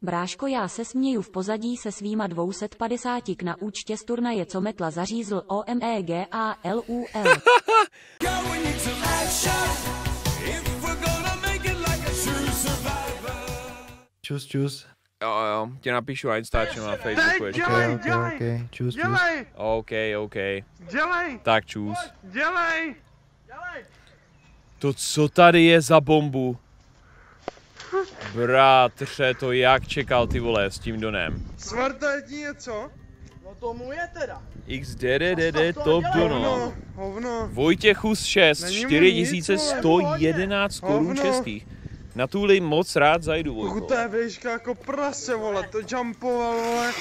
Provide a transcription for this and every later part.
Bráško, já se směju v pozadí se svýma 250 na účtě z turnaje, co metla zařízl OMEGALUL. Čus. Jo, tě napíšu a Instačem na Facebooku ještě. Okay. Čus. OK. Tak čus. To co tady je za bombu? Bratře, to jak čekal ty vole s tím donem? Smartardí něco? No tomu je teda. XDDD top dono. Hovno. Vojtěchus 6, 4111 korun českých. Na tůli moc rád zajdu, Vojko. To je výška jako prase, vole, to jumpoval, vole.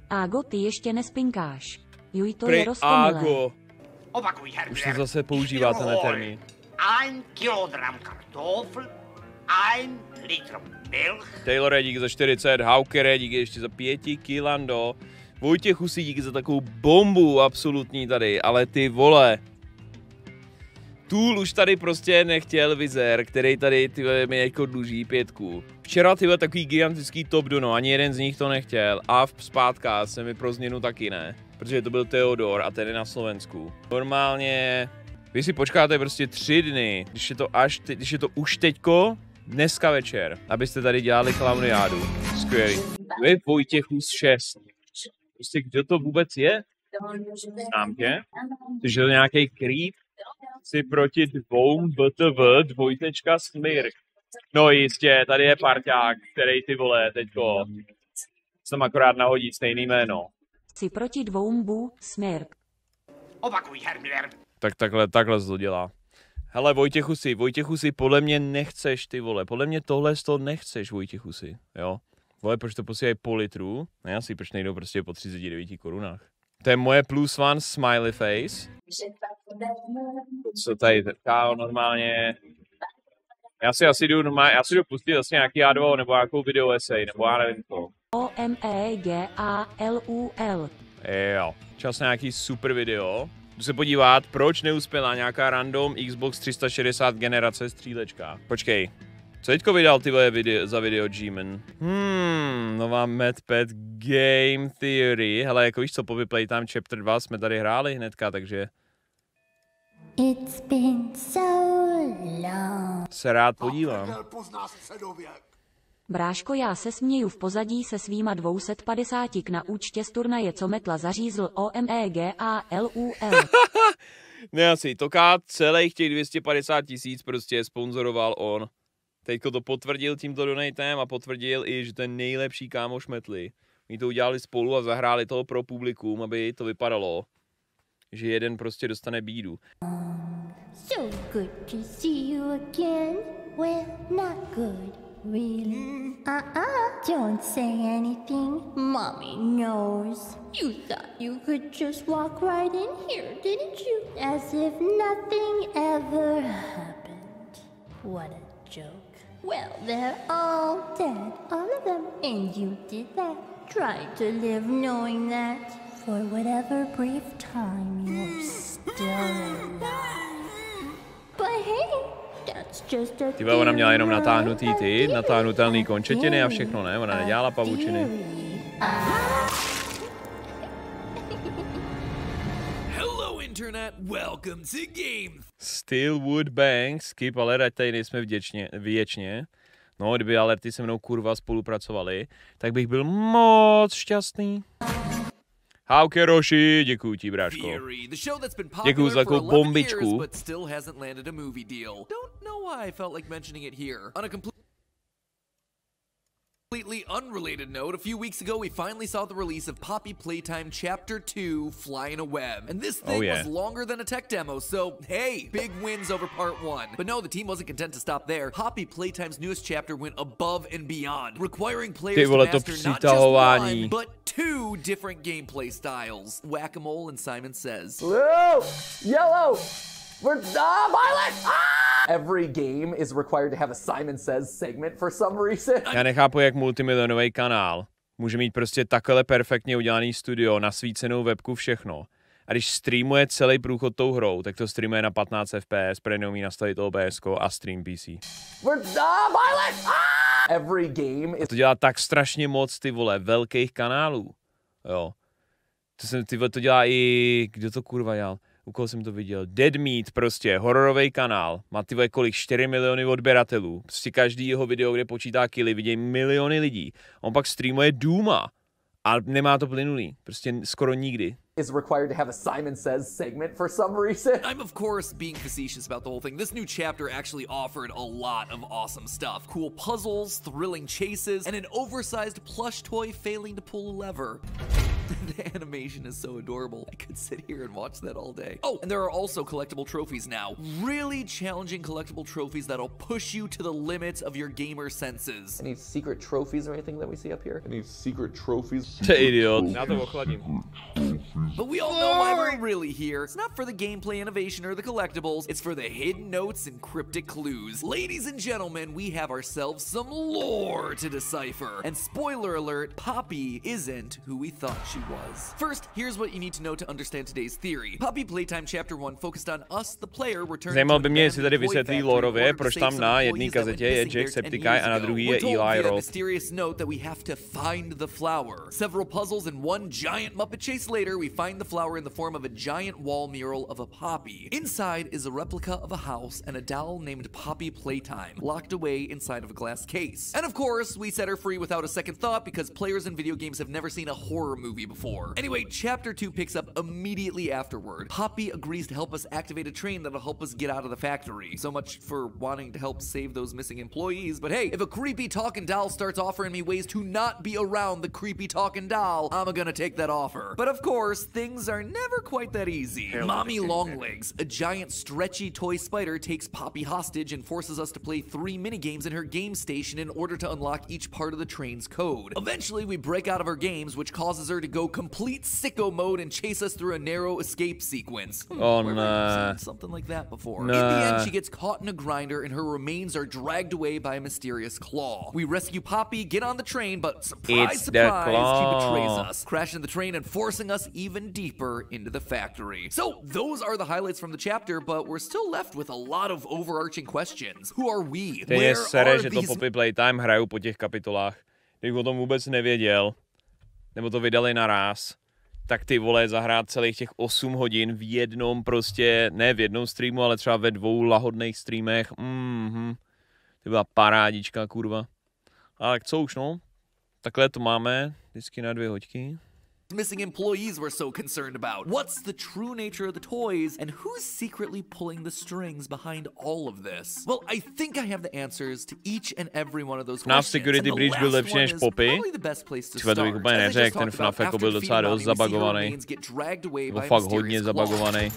Ágo, ty ještě nespinkáš. Juj, to je roztomilé. Ágo. Už se zase používá ten termín. 1 kilogram kartofl, 1 litr milch. Taylor díky za 40, Haukere díky ještě za 5 kilando. Vojtěchusí díky za takovou bombu absolutní tady, ale ty vole. Tool už tady prostě nechtěl vizér, který tady tyhle mi jako dluží 5. Včera tyhle takový gigantický top dono, ani jeden z nich to nechtěl a zpátka se mi pro změnu taky ne. Protože to byl Theodor a ten je na Slovensku. Normálně, vy si počkáte prostě 3 dny, když je to už teďko, dneska večer, abyste tady dělali klamriádu. Skvělý. Vy Vojtěchus 6. Prostě kdo to vůbec je? Znám tě? Jsi to nějaký creep? Jsi proti 2 BTV, dvojtečka Smirk. No jistě, tady je parťák, který ty vole teďko. Jsem akorát nahodit stejný jméno. Jsi proti 2 bu Smirk. Tak takhle to dělá. Hele Vojtěchusi, podle mě nechceš ty vole, podle mě tohle z toho nechceš Vojtěchusi, jo. Vole, proč to posílají po litru? Ne, asi proč nejdou prostě po 39 korunách. To je moje +1 smiley face. Co tady kámo, normálně. Já si asi jdu pustit zase nějaký A2 nebo nějakou video essay, nebo já nevím to. OMEGALUL. Jo, čas na nějaký super video. Jdu se podívat, proč neuspěla nějaká random Xbox 360 generace střílečka. Počkej, co teďko vydal tyhle za video G-Man? Nová MadPad Game Theory. Hele, jako víš co, po Playtime Chapter 2 jsme tady hráli hnedka, takže... It's been so long. Se rád podívám. Bráško, já se směju v pozadí se svýma 250 na účtě z turnaje, co metla zařízl OMEGALUL. Ne asi, toká celých těch 250 000 prostě sponzoroval on. Teďko to potvrdil tímto donatem a potvrdil i, že ten nejlepší kámoš metly. Oni to udělali spolu a zahráli toho pro publikum, aby to vypadalo, že jeden prostě dostane bídu. So good to see you again. Well, not good, really. Don't say anything. Mommy knows. You thought you could just walk right in here, didn't you? As if nothing ever happened. What a joke. Well, they're all dead, all of them. And you did that. Try to live knowing that for whatever brief time you're still alive. But hey, that's just a Tyba, ona měla jenom natáhnutelný končetiny a všechno, ne? Ona nedělala pavučiny. Hello internet, welcome to Game. Stillwood Bank, skip, ale ať tady nejsme věčně. No, kdyby alerty se mnou kurva spolupracovali, tak bych byl moc šťastný. Hauke Roši, děkuju ti, bráško. Děkuju za takovou bombičku. Completely unrelated note, a few weeks ago we finally saw the release of Poppy Playtime Chapter 2, Flying a Web. And this thing was longer than a tech demo, so hey, big wins over Part 1. But no, the team wasn't content to stop there. Poppy Playtime's newest chapter went above and beyond, requiring players to master not just 1, but 2 different gameplay styles. Whack-a-mole and Simon Says. Blue! Yellow! We're violet! Every game is required to have a Simon Says segment for some reason. Já nechápu, jak multimilionový kanál může mít prostě takhle perfektně udělaný studio, nasvícenou webku, všechno. A když streamuje celý průchod tou hrou, tak to streamuje na 15 FPS, protože neumí nastavit OBS a stream PC. We're violet! Every game is... To dělá tak strašně moc, ty vole, velkých kanálů. Jo. To dělá i... Kdo to kurva dělal? U koho jsem to viděl? Dead Meat prostě, hororový kanál. Má ty vole kolik? 4 miliony odběratelů. Prostě každý jeho video, kde počítá killy, vidějí miliony lidí. On pak streamuje Dooma. A nemá to plynulý. Prostě skoro nikdy. Is required to have a Simon Says segment for some reason. I'm of course being facetious about the whole thing. This new chapter actually offered a lot of awesome stuff. Cool puzzles, thrilling chases, and an oversized plush toy failing to pull a lever. The animation is so adorable. I could sit here and watch that all day. Oh, and there are also collectible trophies now. Really challenging collectible trophies that'll push you to the limits of your gamer senses. Any secret trophies or anything that we see up here? Any secret trophies? Idiot. Já to ochladím. But we all know why we're really here. It's not for the gameplay innovation or the collectibles. It's for the hidden notes and cryptic clues. Ladies and gentlemen, we have ourselves some lore to decipher. And spoiler alert, Poppy isn't who we thought she was. First, here's what you need to know to understand today's theory. Poppy Playtime Chapter 1 focused on us, the player, returning Zajímal by mě, jestli tady vysvětlí lorově, proč tam na jedné kazetě je Jacksepticeye a na druhé je Eli Roth. Mysterious note that we have to find the flower. Several puzzles and one giant Muppet chase later, we find the flower in the form of a giant wall mural of a poppy. Inside is a replica of a house and a doll named Poppy Playtime, locked away inside of a glass case. And of course, we set her free without a second thought because players in video games have never seen a horror movie before. Anyway, Chapter 2 picks up immediately afterward. Poppy agrees to help us activate a train that'll help us get out of the factory. So much for wanting to help save those missing employees, but hey, if a creepy talking doll starts offering me ways to not be around the creepy talking doll, I'm gonna take that offer. But of course, things are never quite that easy. Mommy Longlegs, a giant stretchy toy spider, takes Poppy hostage and forces us to play 3 minigames in her game station in order to unlock each part of the train's code. Eventually, we break out of her games, which causes her to go complete sicko mode and chase us through a narrow escape sequence. Oh no. Something like that before. In the end, she gets caught in a grinder and her remains are dragged away by a mysterious claw. We rescue Poppy, get on the train, but surprise, surprise, she betrays us, crashing the train and forcing us even deeper into the factory. So those are the highlights from the chapter, but we're still left with a lot of overarching questions. Who are we? Where are že to Poppy Playtime hrajou po těch kapitolách. Kdybych o tom vůbec nevěděl, nebo to vydali naráz, tak ty vole zahrát celých těch 8 hodin v jednom prostě, ne v jednom streamu, ale třeba ve 2 lahodných streamech. To byla parádička, kurva. Ale co už, no? Takhle to máme, vždycky na 2 hoďky. Missing employees we're so concerned about. What's the true nature of the toys, and who's secretly pulling the strings behind all of this? Well, I think I have the answers to each and every one of those questions. Security Breach byl lepší než Poppy. Třeba to bych úplně neřekl, ten FNAF jako byl docela dost zabagovaný. Byl fakt hodně zabagovaný.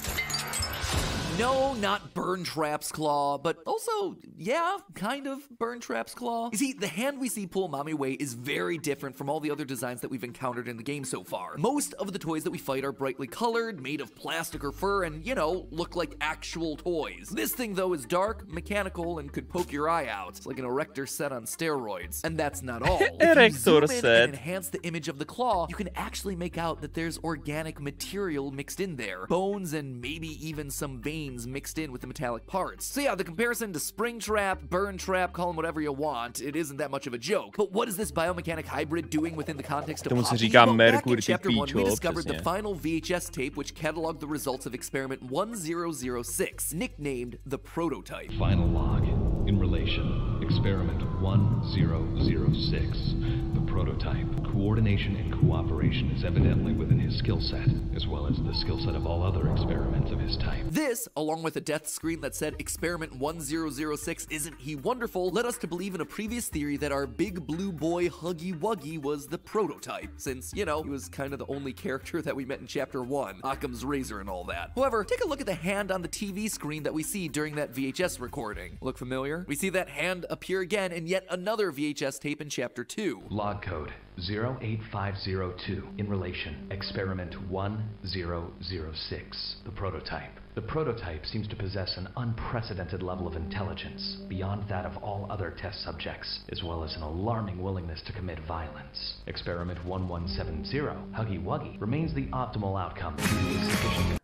No, not Burn Trap's claw, but also, yeah, kind of Burn Trap's claw. You see, the hand we see pull Mommy away is very different from all the other designs that we've encountered in the game so far. Most of the toys that we fight are brightly colored, made of plastic or fur, and, you know, look like actual toys. This thing, though, is dark, mechanical, and could poke your eye out. It's like an erector set on steroids. And that's not all. If you zoom in and enhance the image of the claw, you can actually make out that there's organic material mixed in there. Bones and maybe even some veins mixed in with the metallic parts. So yeah, the comparison to Springtrap, Burn Trap, call them whatever you want, it isn't that much of a joke. But what is this biomechanic hybrid doing within the context of Poppy? Well, back in Chapter 1, we discovered the final VHS tape which cataloged the results of experiment 1006, nicknamed the Prototype. Final log in relation, experiment 1006, the Prototype. Coordination and cooperation is evidently within his skill set, as well as the skill set of all other experiments of his type. This, along with a death screen that said experiment 1006 isn't he wonderful, led us to believe in a previous theory that our big blue boy Huggy Wuggy was the Prototype, since, you know, he was kind of the only character that we met in Chapter 1, Occam's razor and all that. However, take a look at the hand on the TV screen that we see during that VHS recording. Look familiar? We see that hand appear again in yet another VHS tape in Chapter 2. Log code 08502 in relation, experiment 1006, the Prototype. The Prototype seems to possess an unprecedented level of intelligence, beyond that of all other test subjects, as well as an alarming willingness to commit violence. Experiment 1170, Huggy Wuggy, remains the optimal outcome.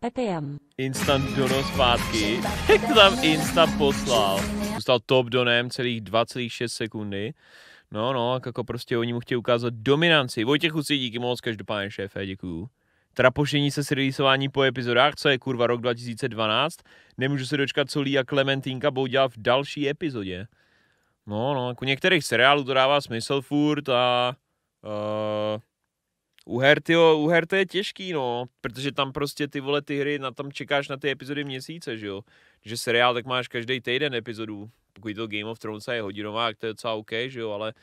PPM. Instant dono zpátky. Jak to tam Insta poslal? Dostal top donem celých 2,6 sekundy. No, jako prostě oni mu chtějí ukázat dominanci. Vojtěchu si díky moc, každopádně šéfe, děkuju. Trapošení se s releasováním po epizodách, co je kurva rok 2012. Nemůžu se dočkat, co Lee a Klementínka budou dělat v další epizodě. No, jako některých seriálů to dává smysl furt a u her to je těžký, no, protože tam prostě ty vole ty hry, tam čekáš na ty epizody měsíce, že jo. Že seriál, tak máš každý týden epizodu. Pokud to Game of Thrones je hodinová, tak to je docela OK, že jo, ale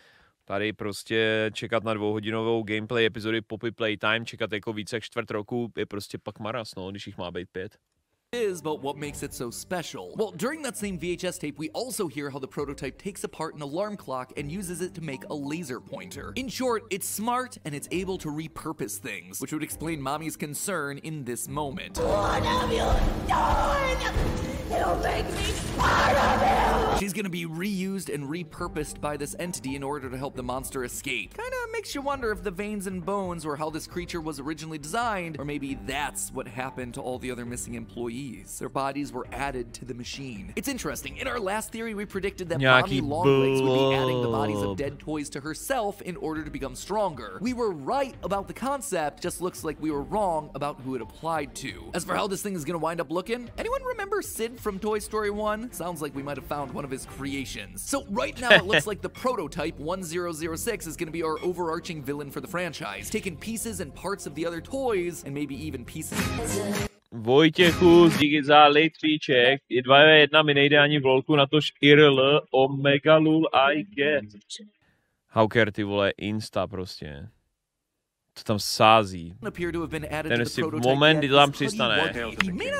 tady prostě čekat na 2hodinovou gameplay epizody popy Playtime, čekat jako více jak čtvrt roku, je prostě pak maras, no, když jich má být 5. But what makes it so special? Well, during that same VHS tape, we also hear how the prototype takes apart an alarm clock and uses it to make a laser pointer. In short, it's smart and it's able to repurpose things, which would explain Mommy's concern in this moment. What have you done? You make me part of you! She's gonna be reused and repurposed by this entity in order to help the monster escape. Kinda makes you wonder if the veins and bones were how this creature was originally designed, or maybe that's what happened to all the other missing employees. Their bodies were added to the machine. It's interesting. In our last theory, we predicted that Mommy Longlegs would be adding the bodies of dead toys to herself in order to become stronger. We were right about the concept, just looks like we were wrong about who it applied to. As for how this thing is gonna wind up looking, anyone remember Sid from Toy Story 1? Sounds like we might have found one of his creations. So right now it looks like the prototype 1006 is gonna be our overarching villain for the franchise, taking pieces and parts of the other toys and maybe even pieces. Vojtěchu, díky za litvíček. I 2v1 mi nejde ani volku, natož IRL, Omegalul, I get. Hawker, ty vole, insta prostě. To tam sází. Ten si v moment, kdy to tam přistane,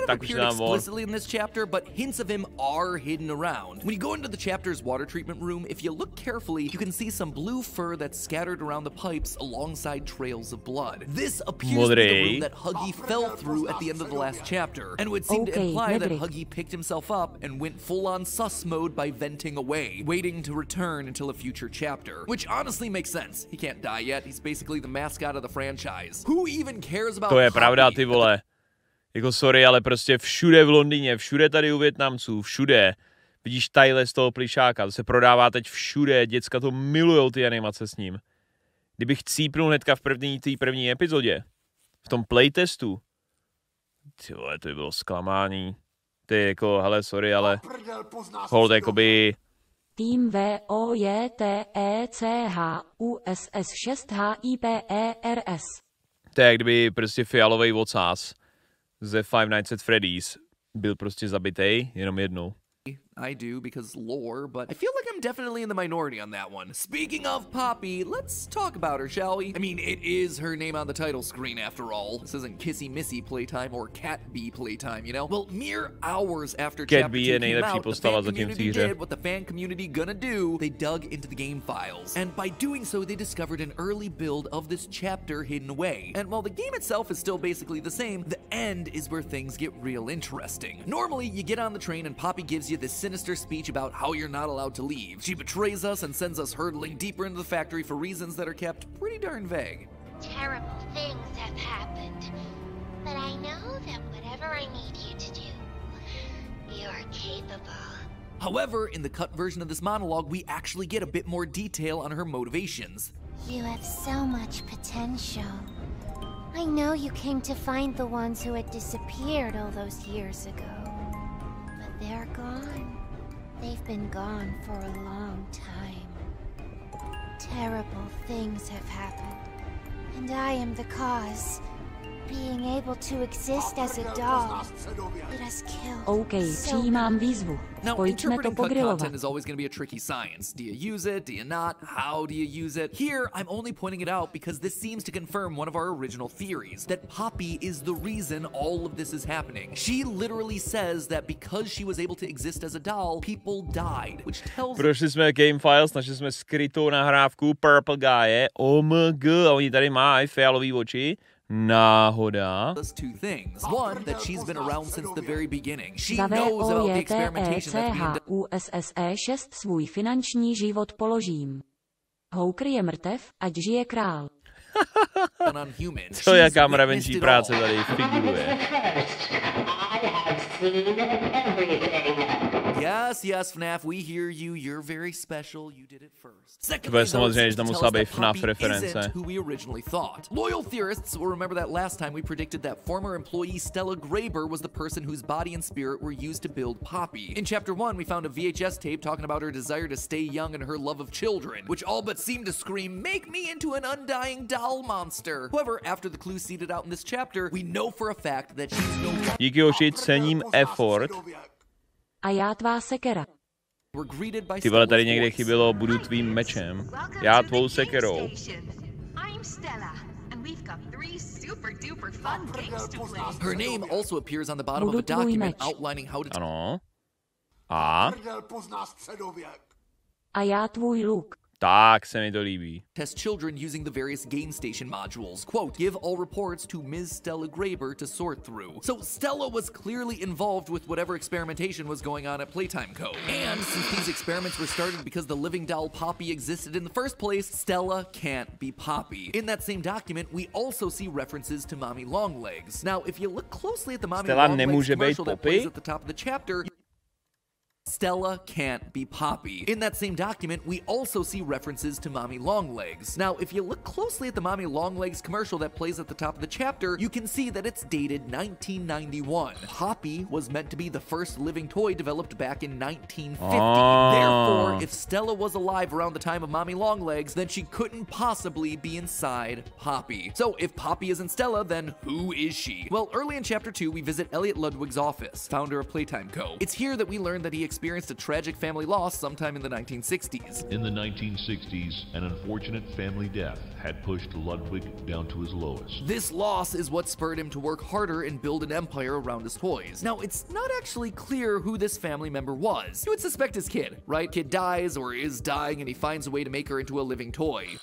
tak už tam von. In this chapter, but hints of him are hidden around. When you go into the chapter's water treatment room, if you look carefully, you can see some blue fur that's scattered around the pipes alongside trails of blood. This appears to be the room that Huggy fell through at the end of the last chapter, and would seem to imply that Huggy picked himself up and went full-on sus mode by venting away, waiting to return until a future chapter. Which honestly makes sense. He can't die yet. He's basically the mascot of the franchise. Who even cares about To je pravda, ty vole. Jako sorry, ale prostě všude v Londýně, všude tady u Vietnamců, všude. Vidíš tadyhle z toho plišáka, to se prodává teď všude, děcka to milujou ty animace s ním. Kdybych cípnul hnedka v první epizodě, v tom playtestu, ty vole, to by bylo zklamání. Ty jako, hele, sorry, ale hold, jakoby... Tým VOJTECHUSS 6HIPERS. To je, kdyby prostě fialovej vocás ze Five Nights at Freddy's byl prostě zabitej jenom jednou. I do because lore, but I feel like I'm definitely in the minority on that one. Speaking of Poppy, let's talk about her, shall we? I mean, it is her name on the title screen after all. This isn't Kissy Missy Playtime or Cat B Playtime, you know? Well, mere hours after Chapter 2 came out, the fan community did what the fan community gonna do. They dug into the game files. And by doing so, they discovered an early build of this chapter hidden away. And while the game itself is still basically the same, the end is where things get real interesting. Normally, you get on the train and Poppy gives you this sinister speech about how you're not allowed to leave. She betrays us and sends us hurtling deeper into the factory for reasons that are kept pretty darn vague. Terrible things have happened, but I know that whatever I need you to do, you're capable. However, in the cut version of this monologue, we actually get a bit more detail on her motivations. You have so much potential. I know you came to find the ones who had disappeared all those years ago. They're gone. They've been gone for a long time. Terrible things have happened, and I am the cause. Being able to exist as a doll, it has killed přijímám výzvu. Now, interpreting cut content is always going to be a tricky science. Do you use it? Do you not? How do you use it? Here, I'm only pointing it out because this seems to confirm one of our original theories, that Poppy is the reason all of this is happening. She literally says that because she was able to exist as a doll, people died, which tells... Prošli jsme Game Files, našli jsme skrytou nahrávku Purple Guy, OMG, a oni tady mají fialový oči. Náhoda. Two things. One, that she's been around since the very beginning. She knows about the experimentation that's being USSE 6 svůj finanční život položím. Hawker je mrtev, ať žije král. on humans. Co jaká mravenčí práce tady figuruje. Yes, FNAF, we hear you. You're very special. You did it first. To bude samozřejmě, že tam musela být FNAF reference. Who we originally thought. Loyal theorists will remember that last time we predicted that former employee Stella Graber was the person whose body and spirit were used to build Poppy. In Chapter 1, we found a VHS tape talking about her desire to stay young and her love of children, which all but seemed to scream, "Make me into an undying doll monster." However, after the clues seeded out in this chapter, we know for a fact that she's no longer... Díky hoši, cením effort. A já tvá sekera. Ty vole, tady někde chybělo, budu tvým mečem. Já tvou sekerou. Her name also appears on the bottom of a document outlining how to... Ano. A já tvůj luk. Tak se mi to líbí. Test children using the various game station modules. Quote, give all reports to Ms. Stella Graber to sort through. So Stella was clearly involved with whatever experimentation was going on at Playtime Co. And since these experiments were started because the living doll Poppy existed in the first place, Stella can't be Poppy. In that same document, we also see references to Mommy Longlegs. Now, if you look closely at the Mommy Longlegs commercial that plays at the top of the chapter, Stella can't be Poppy. In that same document, we also see references to Mommy Longlegs. Now, if you look closely at the Mommy Longlegs commercial that plays at the top of the chapter, you can see that it's dated 1991. Poppy was meant to be the first living toy developed back in 1950. Therefore, if Stella was alive around the time of Mommy Longlegs, then she couldn't possibly be inside Poppy. So, if Poppy isn't Stella, then who is she? Well, early in Chapter 2, we visit Elliot Ludwig's office, founder of Playtime Co. It's here that we learn that he experienced a tragic family loss sometime in the 1960s. In the 1960s, an unfortunate family death had pushed Ludwig down to his lowest. This loss is what spurred him to work harder and build an empire around his toys. Now, it's not actually clear who this family member was. You would suspect his kid, right? Kid dies or is dying and he finds a way to make her into a living toy.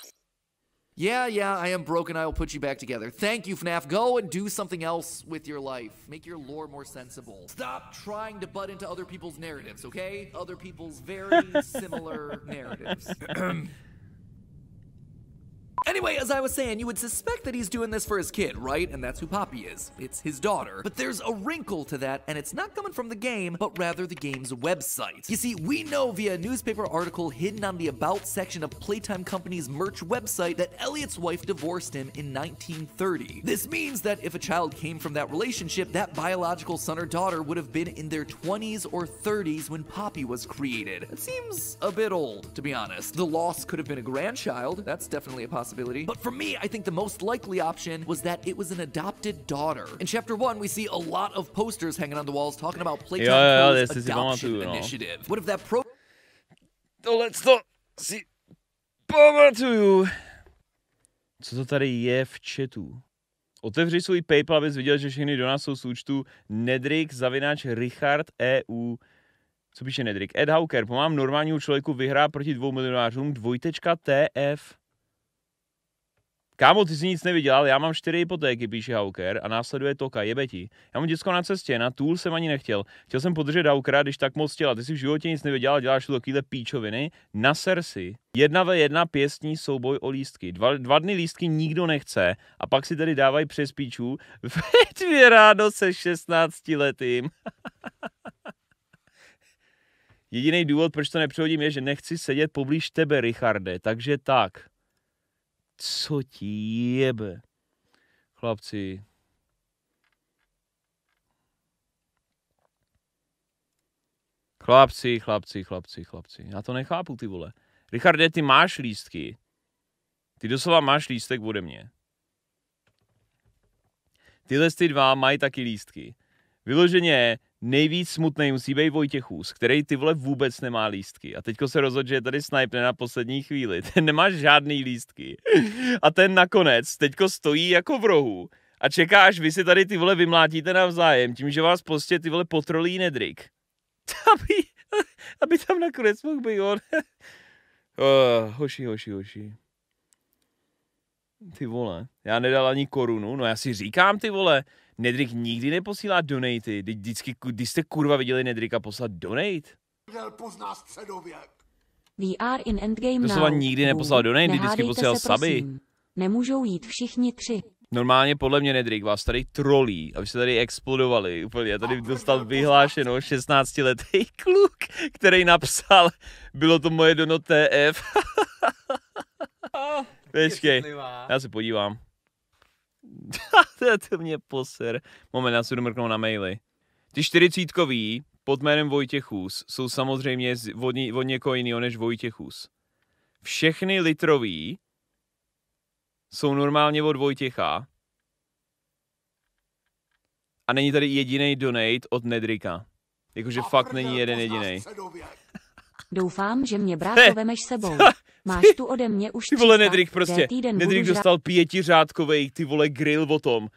Yeah, I am broken. I will put you back together. Thank you, FNAF. Go and do something else with your life. Make your lore more sensible. Stop trying to butt into other people's narratives, okay? Other people's very similar narratives. Anyway, as I was saying, you would suspect that he's doing this for his kid, right? And that's who Poppy is. It's his daughter. But there's a wrinkle to that, and it's not coming from the game, but rather the game's website. You see, we know via a newspaper article hidden on the About section of Playtime Company's merch website that Elliot's wife divorced him in 1930. This means that if a child came from that relationship, that biological son or daughter would have been in their 20s or 30s when Poppy was created. It seems a bit old, to be honest. The loss could have been a grandchild. That's definitely a possibility. But for me, I think the most likely option was that it was an adopted daughter. In Chapter 1, we see a lot of posters hanging on the walls talking about Playtime Co's adoption initiative. What if that Tohle to si pamatuju. Co to tady je v chatu? Otevři svůj PayPal, abys viděl, že všechny donace jsou z účtu Nedrik_Richard_EU. Co píše Nedrik? Ed Hawker, pomáhám normálnímu člověku vyhrát proti 2 milionářům, TF. Kámo, ty jsi nic nevydělal, já mám 4 hypotéky, píše Hawker, a následuje Toka, jebe ti. Já mám děcko na cestě, na tool jsem ani nechtěl. Chtěl jsem podržet Hawkera, když tak moc chtěla. Ty jsi v životě nic nevydělal, děláš tu takovýhle píčoviny. Naser si. 1v1 pěstní souboj o lístky. 2 dny lístky nikdo nechce a pak si tady dávají přes píčů. Veď ráno se 16 letým. Jediný důvod, proč to nepřehodím, je, že nechci sedět poblíž tebe, Richarde, takže tak. Co ti jebe? Chlapci. Chlapci. Já to nechápu, ty vole. Richarde, ty máš lístky. Ty doslova máš lístek ode mě. Tyhle ty 2 mají taky lístky. Vyloženě nejvíc smutnej musí být Vojtěchůz, který ty vole vůbec nemá lístky. A teďko se rozhodl, že je tady sniper na poslední chvíli. Ten nemá žádný lístky. A ten nakonec teďko stojí jako v rohu a čeká, až vy si tady ty vole vymlátíte navzájem, tím, že vás prostě ty vole potrolí Nedrik. Aby tam nakonec mohl být on. Hoši. Ty vole, já nedal ani korunu, no já si říkám, ty vole, Nedrik nikdy neposílá donaty. Když jste kurva viděli Nedrika poslat donate? We are in endgame doslova nikdy neposlal donate, vždycky posílal suby. Nemůžou jít všichni 3. Normálně podle mě Nedrick vás tady trolí, aby se tady explodovali úplně. Já tady dostal vyhlášeno 16letý kluk, který napsal, bylo to moje dono TF. Počkej, já se podívám. To mě poser. Moment, já se jdu mrknout na maily. Ty 40kový pod jménem Vojtěchus jsou samozřejmě od někoho jiného než Vojtěchus. Všechny litrový jsou normálně od Vojtěcha. A není tady jediný donate od Nedricka. Jakože fakt není jeden jediný. Doufám, že mě brácho vemeš sebou. Máš tu ode mě už 300. Ty vole, Nedrick prostě. Nedrick dostal 5řádkovej, ty vole, grill o tom,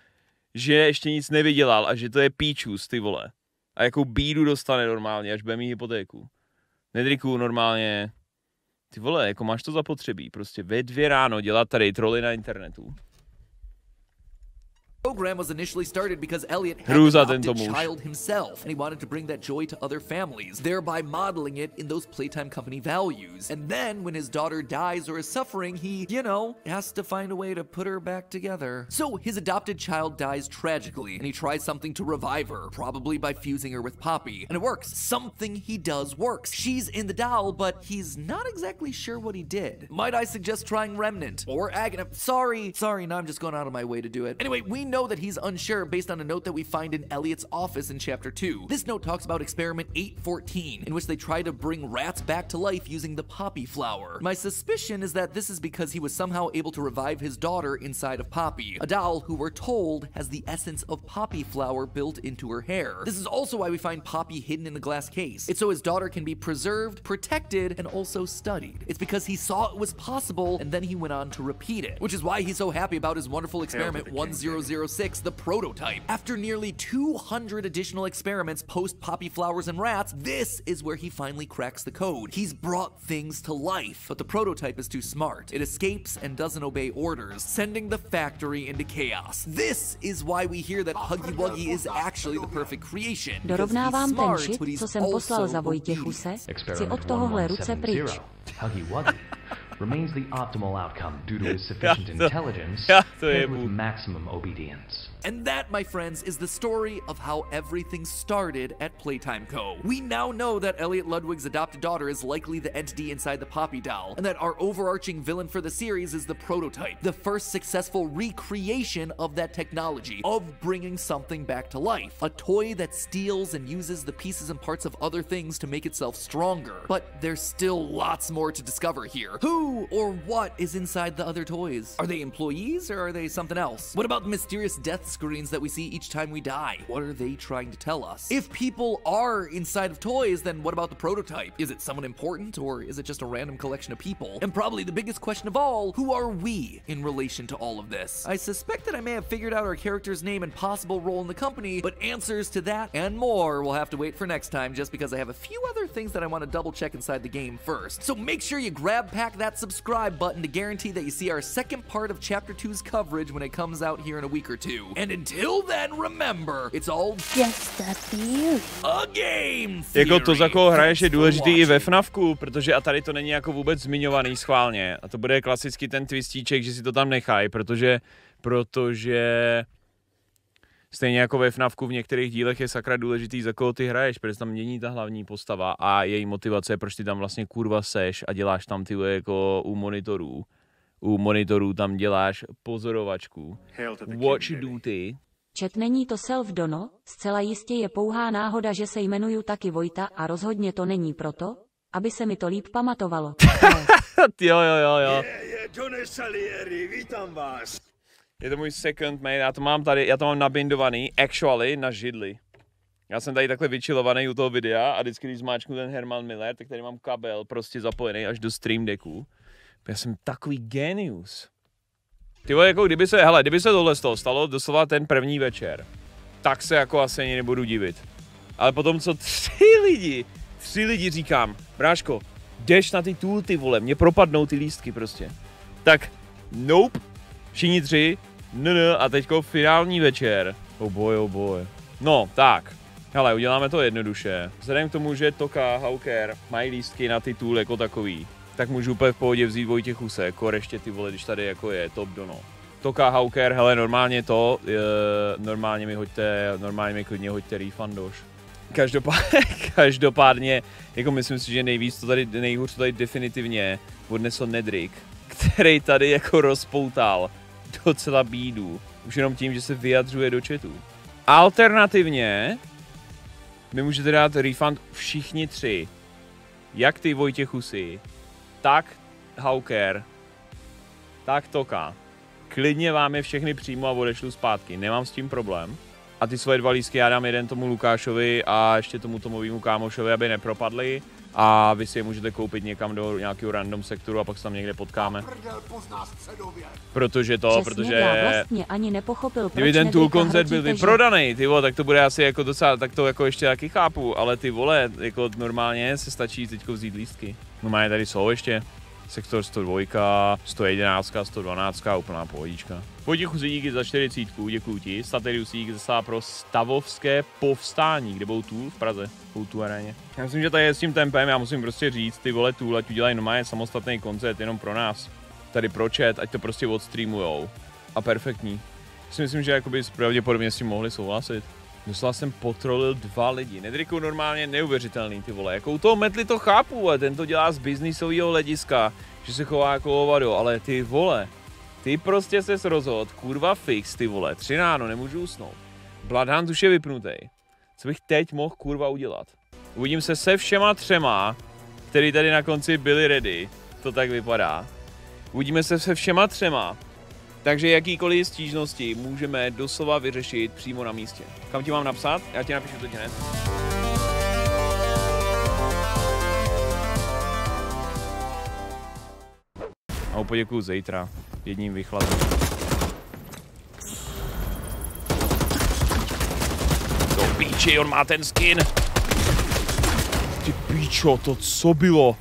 že ještě nic nevydělal a že to je píčus, ty vole. A jakou bídu dostane normálně, až bude mít hypotéku. Nedricku normálně, ty vole, jako máš to zapotřebí, prostě ve 2 ráno dělat tady troly na internetu. Program was initially started because Elliot had an adopted child himself, and he wanted to bring that joy to other families, thereby modeling it in those Playtime company values. And then, when his daughter dies or is suffering, he, you know, has to find a way to put her back together. So, his adopted child dies tragically, and he tries something to revive her, probably by fusing her with Poppy. And it works. Something he does works. She's in the doll, but he's not exactly sure what he did. Might I suggest trying Remnant? Or Agna? Sorry, now I'm just going out of my way to do it. Anyway, we know that he's unsure based on a note that we find in Elliot's office in chapter 2. This note talks about experiment 814, in which they try to bring rats back to life using the poppy flower. My suspicion is that this is because he was somehow able to revive his daughter inside of Poppy, a doll who we're told has the essence of poppy flower built into her hair. This is also why we find Poppy hidden in a glass case. It's so his daughter can be preserved, protected, and also studied. It's because he saw it was possible, and then he went on to repeat it, which is why he's so happy about his wonderful experiment 1006, the prototype. After nearly 200 additional experiments post poppy flowers and rats, this is where he finally cracks the code. He's brought things to life, but the prototype is too smart. It escapes and doesn't obey orders, sending the factory into chaos. This is why we hear that Huggy Wuggy is actually the perfect creation. Dorovnávám ten shit, co jsem poslal za Vojtěchuse. Chci od tohohle ruce pryč. Huggy Wuggy remains the optimal outcome due to his sufficient intelligence paired with maximum obedience. And that, my friends, is the story of how everything started at Playtime Co. We now know that Elliot Ludwig's adopted daughter is likely the entity inside the Poppy doll, and that our overarching villain for the series is the prototype, the first successful recreation of that technology, of bringing something back to life. A toy that steals and uses the pieces and parts of other things to make itself stronger. But there's still lots more to discover here. Who or what is inside the other toys? Are they employees or are they something else? What about the mysterious death screens that we see each time we die? What are they trying to tell us? If people are inside of toys, then what about the prototype? Is it someone important, or is it just a random collection of people? And probably the biggest question of all, who are we in relation to all of this? I suspect that I may have figured out our character's name and possible role in the company, but answers to that and more will have to wait for next time, just because I have a few other things that I want to double check inside the game first. So make sure you grab pack that subscribe button to guarantee that you see our second part of Chapter 2's coverage when it comes out here in a week or two. And until then, remember, it's all just a theory. A game theory. Jako to, za koho hraješ, je důležitý i ve FNAFku, protože a tady to není jako vůbec zmiňovaný schválně. A to bude klasicky ten twistíček, že si to tam nechají, protože stejně jako ve FNAFku v některých dílech je sakra důležitý, za koho ty hraješ, protože tam mění ta hlavní postava a její motivace, proč ty tam vlastně kurva seš a děláš tam ty jako u monitorů. U monitorů tam děláš pozorovačku. Watch duty. Chat, není to self-dono, zcela jistě je pouhá náhoda, že se jmenuju taky Vojta a rozhodně to není proto, aby se mi to líp pamatovalo. Jo. Tone Salieri, vítám vás. Je to můj second mate, já to mám nabindovaný, actually, na židli. Já jsem tady takhle vyčilovaný u toho videa a vždycky, když zmáčknu ten Herman Miller, tak tady mám kabel prostě zapojený až do Stream Decku. Já jsem takový genius. Ty vole, jako kdyby se tohle stalo doslova ten první večer, tak se jako asi ani nebudu divit. Ale potom, co tři lidi říkám, bráško, jdeš na ty tool, ty vole, mě propadnou ty lístky prostě. Tak, nope, všichni 3, a teďko finální večer. Oh boy. No, tak, hele, uděláme to jednoduše. Vzhledem k tomu, že Toka, Hawker mají lístky na ty tool jako takový, tak můžu úplně v pohodě vzít Vojtěchuse, jako ještě ty vole, když tady jako je top dono. Toka Hauker, hele, normálně to, normálně mi klidně hoďte refundoš. Každopádně, jako myslím si, že nejhůř to tady definitivně odnesl Nedrick, který tady jako rozpoutal docela bídu. Už jenom tím, že se vyjadřuje do chatu. Alternativně mi můžete dát refund všichni tři. Jak ty Vojtěchusy, tak Hauker, tak Toka. Klidně vám je všechny přijmu a odešlu zpátky, nemám s tím problém. A ty svoje 2 lístky já dám jeden tomu Lukášovi a ještě tomu Tomovému kámošovi, aby nepropadli. A vy si je můžete koupit někam do nějakého random sektoru a pak se tam někde potkáme. Protože já vlastně ani nepochopil, kdyby ten tool koncert byl vyprodaný, ty vole, tak to bude asi jako docela, tak to jako ještě taky chápu, ale ty vole, jako normálně se stačí teďko vzít lístky. Normálně tady jsou ještě. Sektor 102, 111, 112, úplná pohodička. Vojtěchu díky za 40, děkuju ti. Staterius díky zase pro stavovské povstání, kde byl Tool v Praze, v tu aréně. Já myslím, že tady je s tím tempem, já musím prostě říct, ty vole Tool, ať udělají normálně samostatný koncert jenom pro nás. Tady pro chat, ať to prostě odstreamujou. A perfektní. Si myslím, že jakoby pravděpodobně s tím mohli souhlasit. Doslova jsem potrolil 2 lidi. Nedrickou normálně neuvěřitelný, ty vole. Jako u toho metli to chápu, ale ten to dělá z biznisového hlediska, že se chová jako hovado, ale ty vole. Ty prostě ses rozhodl, kurva fix, ty vole. 3 ráno, nemůžu usnout. Bloodhound už je vypnutý. Co bych teď mohl kurva udělat? Uvidím se všema 3, který tady na konci byli ready. To tak vypadá. Uvidíme se všema 3. Takže jakýkoliv stížnosti můžeme doslova vyřešit přímo na místě. Kam ti mám napsat? Já ti napíšu teď hned. A poděkuju zítra. Jedním vychladem. Do píči, on má ten skin. Ty píčo, to co bylo?